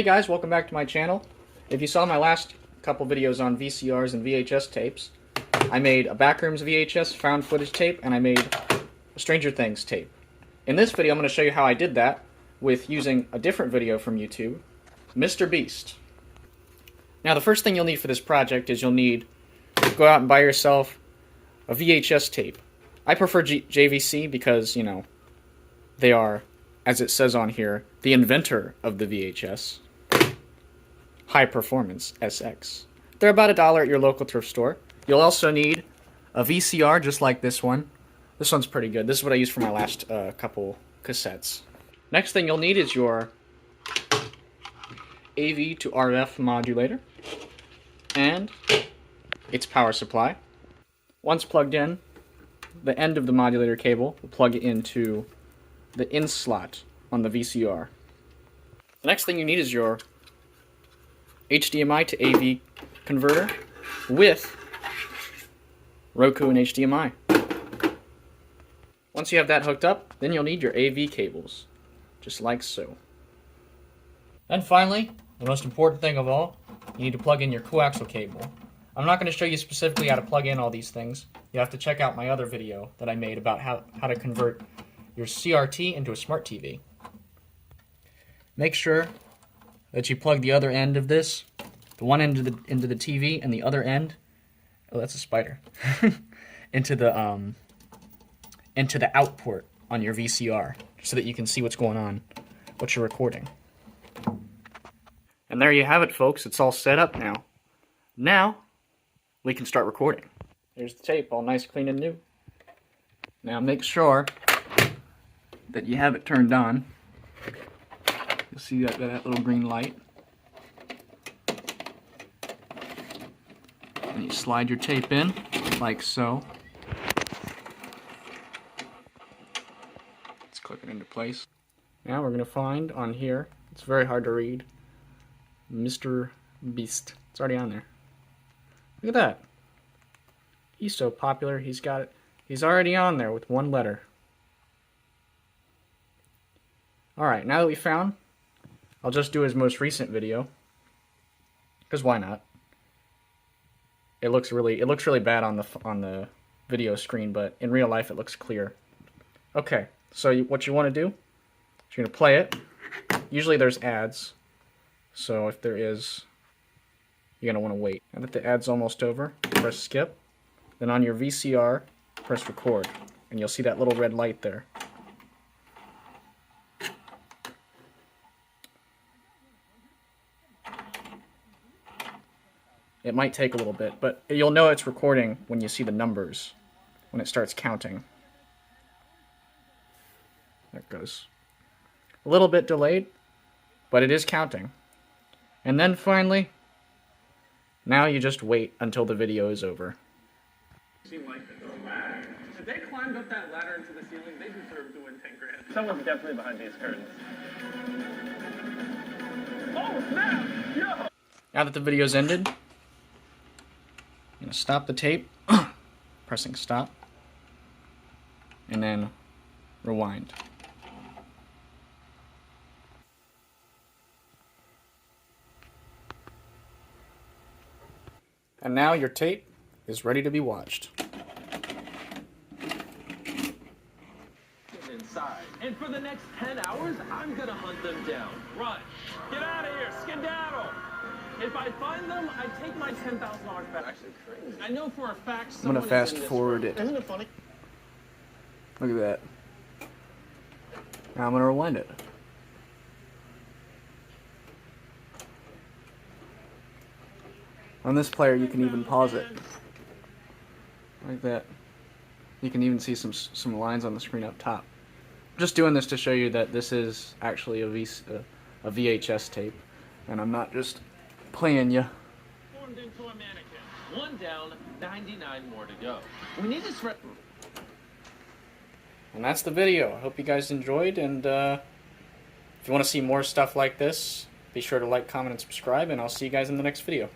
Hey guys, welcome back to my channel. If you saw my last couple videos on VCRs and VHS tapes, I made a Backrooms VHS found footage tape and I made a Stranger Things tape. In this video I'm going to show you how I did that with using a different video from YouTube, Mr. Beast. Now the first thing you'll need for this project is you'll need to go out and buy yourself a VHS tape. I prefer JVC because, you know, they are, as it says on here, the inventor of the VHS. High Performance SX. They're about $1 at your local thrift store. You'll also need a VCR just like this one. This one's pretty good. This is what I used for my last couple cassettes. Next thing you'll need is your AV to RF modulator and its power supply. Once plugged in, the end of the modulator cable will plug into the in slot on the VCR. The next thing you need is your HDMI to AV converter with Roku and HDMI. Once you have that hooked up, then you'll need your AV cables, just like so. And finally, the most important thing of all, you need to plug in your coaxial cable. I'm not going to show you specifically how to plug in all these things. You have to check out my other video that I made about how to convert your CRT into a smart TV. Make sure that you plug the other end of this, the one end into the TV and the other end, oh that's a spider, into the out port on your VCR so that you can see what's going on, what you're recording. And there you have it, folks. It's all set up now. Now we can start recording. Here's the tape, all nice, clean, and new. Now make sure that you have it turned on. You'll see that little green light. And you slide your tape in, like so. Let's click it into place. Now we're going to find on here, it's very hard to read, Mr. Beast. It's already on there. Look at that. He's so popular, he's got it. He's already on there with one letter. Alright, now that we found, I'll just do his most recent video. Because why not? It looks really bad on the video screen, but in real life it looks clear. Okay, so what you want to do is you're going to play it. Usually there's ads, so if there is, you're going to want to wait. Now that the ad's almost over, press skip. Then on your VCR, press record, and you'll see that little red light there. It might take a little bit, but you'll know it's recording when you see the numbers, when it starts counting. There it goes. A little bit delayed, but it is counting. And then finally, now you just wait until the video is over. If they climbed up that ladder into the ceiling, they deserve to win 10 grand. Someone's definitely behind these curtains. Oh, snap! Yo! Now that the video's ended, I'm going to stop the tape, pressing stop, and then rewind. And now your tape is ready to be watched. Inside. And for the next 10 hours, I'm gonna hunt them down. Run. Get out of here. Skedaddle. If I find them, I take my $10,000 back. Actually crazy. I know for a fact I'm gonna fast forward it. Isn't it funny? Look at that. Now I'm gonna rewind it. On this player, you can even pause it. Like that. You can even see some lines on the screen up top. I'm just doing this to show you that this is actually a VHS tape, and I'm not just playing you. Formed into a mannequin. One down, 99 more to go. We need this. And that's the video. I hope you guys enjoyed, and if you want to see more stuff like this, be sure to like, comment, and subscribe, and I'll see you guys in the next video.